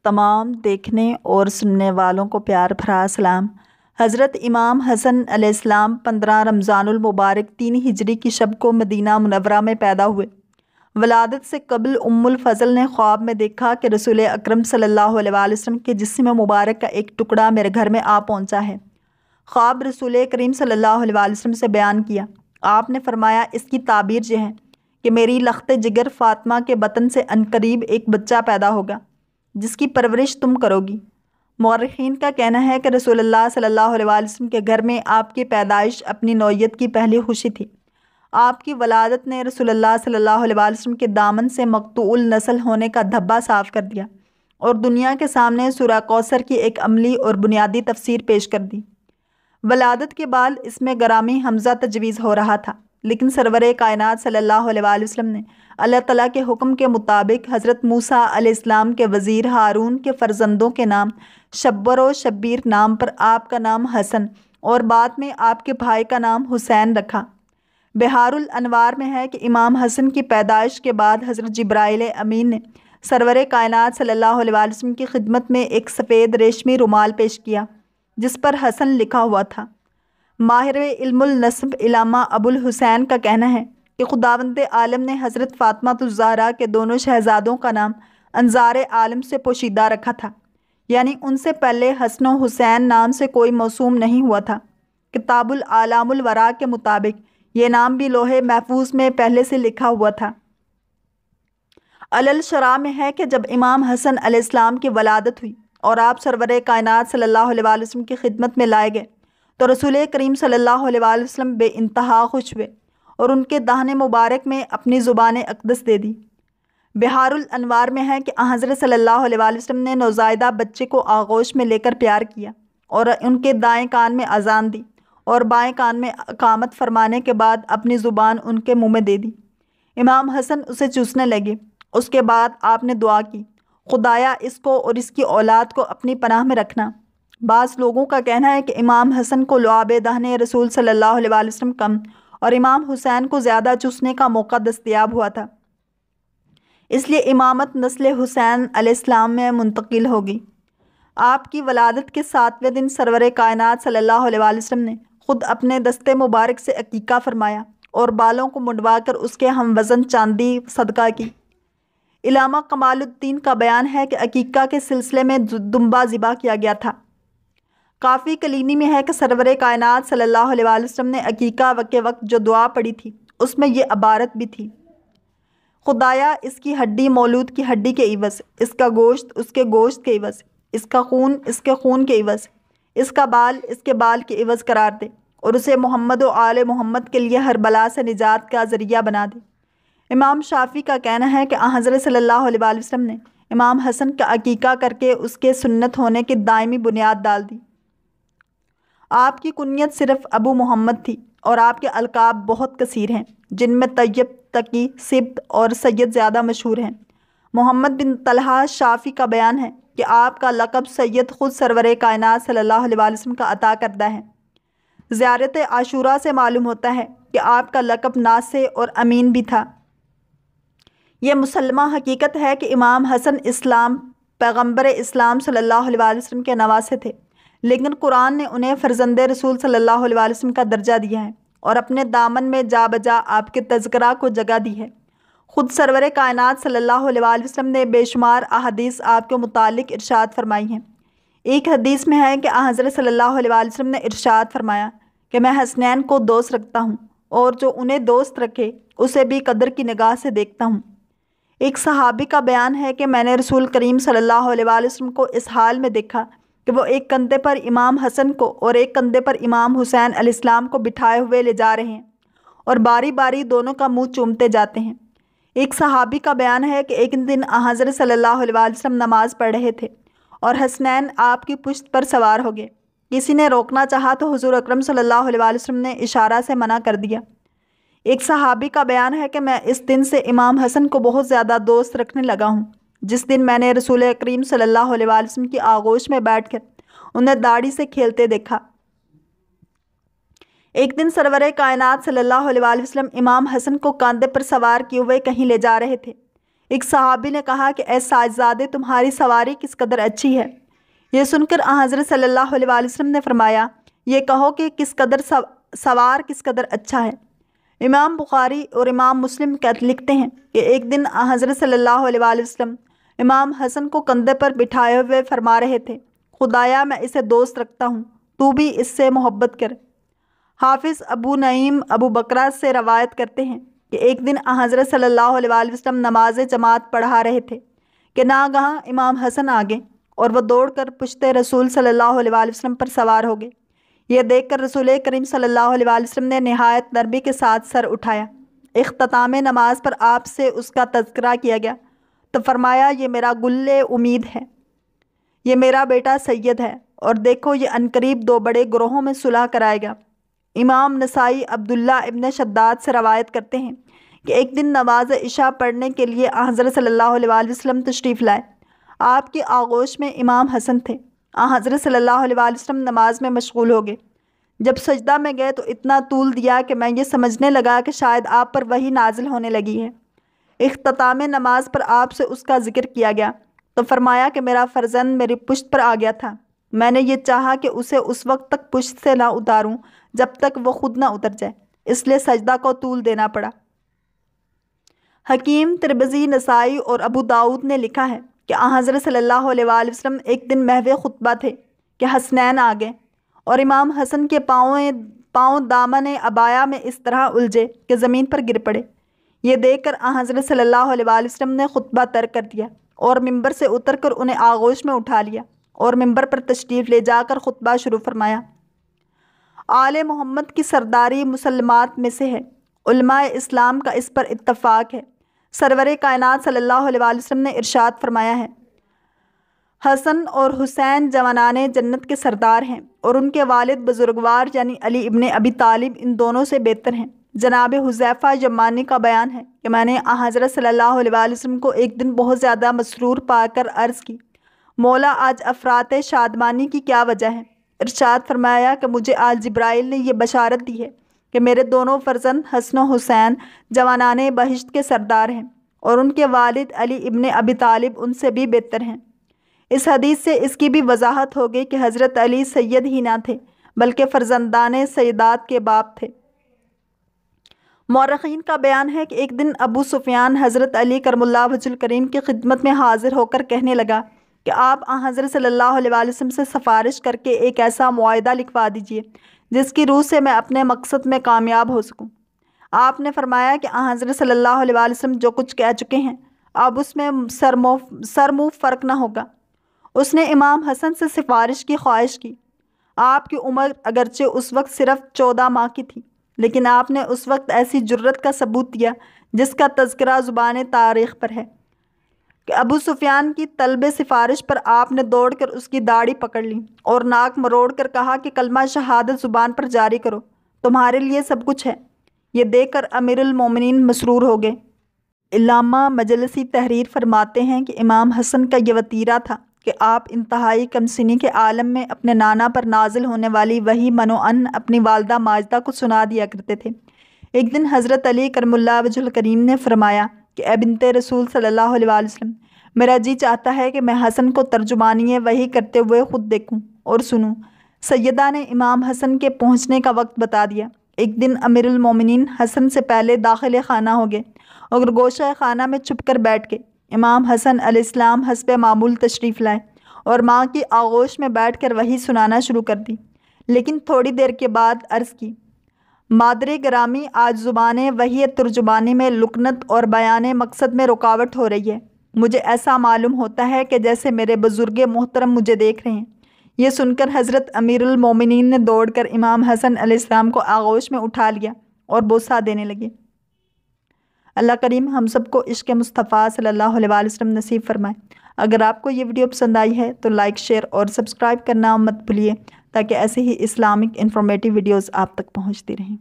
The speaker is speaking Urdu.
تمام دیکھنے اور سننے والوں کو پیار بھرا سلام۔ حضرت امام حسن علیہ السلام 15 رمضان المبارک 3 ہجری کی شب کو مدینہ منورہ میں پیدا ہوئے۔ ولادت سے قبل ام الفضل نے خواب میں دیکھا کہ رسول اکرم صلی اللہ علیہ وآلہ وسلم کے جسم مبارک کا ایک ٹکڑا میرے گھر میں آ پہنچا ہے۔ خواب رسول کریم صلی اللہ علیہ وآلہ وسلم سے بیان کیا۔ آپ نے فرمایا، اس کی تعبیر یہ ہے کہ میری لخت جگر فاطمہ کے بطن سے عنقریب ایک بچہ پیدا ہوگا جس کی پرورش تم کرو گی۔ مورخین کا کہنا ہے کہ رسول اللہ صلی اللہ علیہ وآلہ وسلم کے گھر میں آپ کی پیدائش اپنی نوعیت کی پہلی خوشی تھی۔ آپ کی ولادت نے رسول اللہ صلی اللہ علیہ وآلہ وسلم کے دامن سے مقطوع النسل ہونے کا دھبا صاف کر دیا اور دنیا کے سامنے سورہ کوثر کی ایک عملی اور بنیادی تفسیر پیش کر دی۔ ولادت کے بعد اس میں گرامی حمزہ تجویز ہو رہا تھا، لیکن سرور کائنات صلی اللہ علیہ وآلہ وسلم نے اللہ تعالیٰ کے حکم کے مطابق حضرت موسیٰ علیہ السلام کے وزیر ہارون کے فرزندوں کے نام شبر و شبیر نام پر آپ کا نام حسن اور بعد میں آپ کے بھائی کا نام حسین رکھا۔ بحار الانوار میں ہے کہ امام حسن کی پیدائش کے بعد حضرت جبرائیل امین نے سرور کائنات صلی اللہ علیہ وآلہ وسلم کی خدمت میں ایک سفید ریشمی رومال پیش کیا جس پر حسن لکھا ہوا تھا۔ ماہر علم النسب علامہ ابو الحسین کا کہنا ہے کہ خداوند عالم نے حضرت فاطمہ الزہرا کے دونوں شہزادوں کا نام انظار عالم سے پوشیدہ رکھا تھا، یعنی ان سے پہلے حسن و حسین نام سے کوئی موسوم نہیں ہوا تھا۔ کتاب العالم الورا کے مطابق یہ نام بھی لوح محفوظ میں پہلے سے لکھا ہوا تھا۔ الشرح میں ہے کہ جب امام حسن علیہ السلام کی ولادت ہوئی اور آپ سرور کائنات صلی اللہ علیہ وآلہ وسلم کی خدمت میں لائے گئے تو رسول کریم صلی اللہ علیہ وآلہ وسلم بے انتہا خوش ہوئے اور ان کے دہن مبارک میں اپنی زبان اقدس دے دی۔ بحار الانوار میں ہے کہ حضرت صلی اللہ علیہ وآلہ وسلم نے نوزائیدہ بچے کو آغوش میں لے کر پیار کیا اور ان کے دائیں کان میں اذان دی اور بائیں کان میں اقامت فرمانے کے بعد اپنی زبان ان کے منہ میں دے دی۔ امام حسن اسے چوسنے لگے۔ اس کے بعد آپ نے دعا کی، خدایا اس کو اور اس کی اولاد کو اپنی پناہ میں رکھنا۔ بعض لوگوں کا کہنا ہے کہ امام حسن کو لعاب دہن رسول صلی اللہ علیہ وآلہ وسلم کم اور امام حسین کو زیادہ چوسنے کا موقع دستیاب ہوا تھا، اس لیے امامت نسل حسین علیہ السلام میں منتقل ہوگی۔ آپ کی ولادت کے 7ویں دن سرور کائنات صلی اللہ علیہ وآلہ وسلم نے خود اپنے دستے مبارک سے عقیقہ فرمایا اور بالوں کو منڈوا کر اس کے ہم وزن چاندی صدقہ کی۔ علامہ کمال الدین کا بیان ہے کہ عقیقہ کے سلسلے میں دمبا ذبح کیا گیا تھا۔ کافی کلینی میں ہے کہ سرور کائنات صلی اللہ علیہ وآلہ وسلم نے عقیقہ کے وقت جو دعا پڑھی تھی اس میں یہ عبارت بھی تھی، خدایا اس کی ہڈی مولود کی ہڈی کے عوض، اس کا گوشت اس کے گوشت کے عوض، اس کا خون اس کے خون کے عوض، اس کا بال اس کے بال کے عوض قرار دے اور اسے محمد و آل محمد کے لیے ہر بلا سے نجات کا ذریعہ بنا دے۔ امام شافعی کا کہنا ہے کہ حضرت صلی اللہ علیہ وآلہ وسلم نے امام حسن کا عقیقہ کر کے اس کے سنت ہونے کی دائمی بنیاد ڈال دی۔ آپ کی کنیت صرف ابو محمد تھی اور آپ کے القاب بہت کثیر ہیں، جن میں طیب، تقی، سبت اور سید زیادہ مشہور ہیں۔ محمد بن طلحہ شافعی کا بیان ہے کہ آپ کا لقب سید خود سرور کائنات صلی اللہ علیہ وآلہ وسلم کا عطا کردہ ہے۔ زیارت عاشوراء سے معلوم ہوتا ہے کہ آپ کا لقب ناصح اور امین بھی تھا۔ یہ مسلمہ حقیقت ہے کہ امام حسن اسلام پیغمبر اسلام صلی اللہ علیہ وآلہ وسلم کے نواسے تھے، لیکن قرآن نے انہیں فرزند رسول صلی اللہ علیہ وآلہ وسلم کا درجہ دیا ہے اور اپنے دامن میں جا بجا آپ کے تذکرہ کو جگہ دی ہے۔ خود سرور کائنات صلی اللہ علیہ وآلہ وسلم نے بے شمار احادیث آپ کے متعلق ارشاد فرمائی ہیں۔ ایک حدیث میں ہے کہ حضرت صلی اللہ علیہ وآلہ وسلم نے ارشاد فرمایا کہ میں حسنین کو دوست رکھتا ہوں اور جو انہیں دوست رکھے اسے بھی قدر کی نگاہ سے دیکھتا ہوں۔ ایک صحابی کا بیان ہے کہ میں نے رسول کریم صلی اللہ علیہ وآلہ وسلم کو اس حال میں دیکھا کہ وہ ایک کندھے پر امام حسن کو اور ایک کندھے پر امام حسین علیہ السلام کو بٹھائے ہوئے لے جا رہے ہیں اور باری باری دونوں کا منہ چومتے جاتے ہیں۔ ایک صحابی کا بیان ہے کہ ایک دن حضرت صلی اللہ علیہ وآلہ وسلم نماز پڑھ رہے تھے اور حسنین آپ کی پشت پر سوار ہو گئے۔ کسی نے روکنا چاہا تو حضور اکرم صلی اللہ علیہ وآلہ وسلم نے اشارہ سے منع کر دیا۔ ایک صحابی کا بیان ہے کہ میں اس دن سے امام حسن کو بہت زیادہ دوست رکھنے لگا ہوں، جس دن میں نے رسول کریم صلی اللہ علیہ وآلہ وسلم کی آغوش میں بیٹھ کر انہیں داڑھی سے کھیلتے دیکھا۔ ایک دن سرور کائنات صلی اللہ علیہ وآلہ وسلم امام حسن کو کاندھے پر سوار کیے ہوئے کہیں لے جا رہے تھے۔ ایک صحابی نے کہا کہ اے ساجزادے تمہاری سواری کس قدر اچھی ہے۔ یہ سن کر حضرت صلی اللہ علیہ وآلہ وسلم نے فرمایا یہ کہو کہ کس قدر سوار کس قدر اچھا ہے۔ امام بخاری اور امام مسلم لکھتے ہیں کہ ایک دن حضرت صلی اللہ علیہ وآلہ وسلم امام حسن کو کندھے پر بٹھائے ہوئے فرما رہے تھے خدایا میں اسے دوست رکھتا ہوں، تو بھی اس سے محبت کر۔ حافظ ابو نعیم ابو بکرہ سے روایت کرتے ہیں کہ ایک دن حضرت صلی اللہ علیہ وآلہ وسلم نماز جماعت پڑھا رہے تھے کہ ناگہاں امام حسن آگے اور وہ دوڑ کر پشت رسول صلی اللہ علیہ وآلہ وسلم پر سوار ہو گئے۔ یہ دیکھ کر رسول کریم صلی اللہ علیہ وآلہ وسلم نے نہایت نرمی کے ساتھ سر اٹھایا۔ اختتام نماز پر آپ سے اس کا تذکرہ کیا گیا تو فرمایا یہ میرا گل امید ہے، یہ میرا بیٹا سید ہے، اور دیکھو یہ عنقریب دو بڑے گروہوں میں صلح کرائے گا۔ امام نسائی عبداللہ ابن شداد سے روایت کرتے ہیں کہ ایک دن نماز عشاء پڑھنے کے لیے حضرت صلی اللہ علیہ وآلہ وسلم تشریف لائے۔ آپ کی آغوش میں امام حسن تھے۔ حضرت صلی اللہ علیہ وآلہ وسلم نماز میں مشغول ہو گئے۔ جب سجدہ میں گئے تو اتنا طول دیا کہ میں یہ سمجھنے لگا کہ شاید آپ پر وحی نازل ہونے لگی ہے۔ اختتام نماز پر آپ سے اس کا ذکر کیا گیا تو فرمایا کہ میرا فرزند میری پشت پر آ گیا تھا، میں نے یہ چاہا کہ اسے اس وقت تک پشت سے نہ اتاروں جب تک وہ خود نہ اتر جائے، اس لیے سجدہ کو طول دینا پڑا۔ حکیم، ترمذی، نسائی اور ابو داؤد نے لکھا ہے کہ حضرت صلی اللہ علیہ وآلہ وسلم ایک دن محو خطبہ تھے کہ حسنین آ گئے اور امام حسن کے پاؤں دامن عبایا میں اس طرح الجھے کہ زمین پر گر پڑے۔ یہ دیکھ کر حضرت صلی اللہ علیہ وآلہ وسلم نے خطبہ ترک کر دیا اور ممبر سے اتر کر انہیں آغوش میں اٹھا لیا اور ممبر پر تشریف لے جا کر خطبہ شروع فرمایا۔ آل محمد کی سرداری مسلمات میں سے ہے، علماء اسلام کا اس پر اتفاق ہے۔ سرور کائنات صلی اللہ علیہ وآلہ وسلم نے ارشاد فرمایا ہے حسن اور حسین جوانان جنت کے سردار ہیں اور ان کے والد بزرگوار یعنی علی ابن ابی طالب ان دونوں سے بہتر ہیں۔ جناب حذیفہ یمانی کا بیان ہے کہ میں نے حضرت صلی اللہ علیہ وآلہ وسلم کو ایک دن بہت زیادہ مسرور پا کر عرض کی مولا آج افراط شادمانی کی کیا وجہ ہے؟ ارشاد فرمایا کہ مجھے آج جبرائیل نے یہ بشارت دی ہے کہ میرے دونوں فرزند حسن و حسین جوانان بہشت کے سردار ہیں اور ان کے والد علی ابن ابی طالب ان سے بھی بہتر ہیں۔ اس حدیث سے اس کی بھی وضاحت ہو گئی کہ حضرت علی سید ہی نہ تھے بلکہ فرزندان سیدات کے باپ تھے۔ مورخین کا بیان ہے کہ ایک دن ابو سفیان حضرت علی کرم اللہ وجہ الکریم کی خدمت میں حاضر ہو کر کہنے لگا کہ آپ حضرت صلی اللہ علیہ وآلہ وسلم سے سفارش کر کے ایک ایسا معاہدہ لکھوا دیجئے جس کی روح سے میں اپنے مقصد میں کامیاب ہو سکوں۔ آپ نے فرمایا کہ حضرت صلی اللہ علیہ وآلہ وسلم جو کچھ کہہ چکے ہیں اب اس میں سر منہ فرق نہ ہوگا۔ اس نے امام حسن سے سفارش کی خواہش کی۔ آپ کی عمر اگرچہ اس وقت صرف 14 ماہ کی تھی لیکن آپ نے اس وقت ایسی جرت کا ثبوت دیا جس کا تذکرہ زبان تاریخ پر ہے کہ ابو سفیان کی طلب سفارش پر آپ نے دوڑ کر اس کی داڑھی پکڑ لی اور ناک مروڑ کر کہا کہ کلمہ شہادت زبان پر جاری کرو، تمہارے لیے سب کچھ ہے۔ یہ دیکھ کر امیر المومنین مسرور ہو گئے۔ علامہ مجلسی تحریر فرماتے ہیں کہ امام حسن کا یہ وتیرہ تھا کہ آپ انتہائی کم سنی کے عالم میں اپنے نانا پر نازل ہونے والی وحی منوعاً اپنی والدہ ماجدہ کو سنا دیا کرتے تھے۔ ایک دن حضرت علی کرم اللہ وجہ الکریم نے فرمایا کہ اے بنت رسول صلی اللہ علیہ وآلہ وسلم، میرا جی چاہتا ہے کہ میں حسن کو ترجمانی وحی کرتے ہوئے خود دیکھوں اور سنوں۔ سیدہ نے امام حسن کے پہنچنے کا وقت بتا دیا۔ ایک دن امیر المومنین حسن سے پہلے داخل خانہ ہو گئے اور گوشہ خانہ میں چھپ کر بیٹھ گئے۔ امام حسن علیہ السلام حسب معمول تشریف لائے اور ماں کی آغوش میں بیٹھ کر وحی سنانا شروع کر دی، لیکن تھوڑی دیر کے بعد عرض کی مادر گرامی آج زبان وحی ترجمانی میں لکنت اور بیان مقصد میں رکاوٹ ہو رہی ہے۔ مجھے ایسا معلوم ہوتا ہے کہ جیسے میرے بزرگ محترم مجھے دیکھ رہے ہیں۔ یہ سن کر حضرت امیر المومنین نے دوڑ کر امام حسن علیہ السلام کو آغوش میں اٹھا لیا اور بوسہ دینے لگے۔ اللہ کریم ہم سب کو عشق مصطفیٰ صلی اللہ علیہ وآلہ وسلم نصیب فرمائے۔ اگر آپ کو یہ ویڈیو پسند آئی ہے تو لائک، شیئر اور سبسکرائب کرنا مت بھولیے تاکہ ایسے ہی اسلامک انفارمیٹیو ویڈیوز آپ تک پہنچتی رہیں۔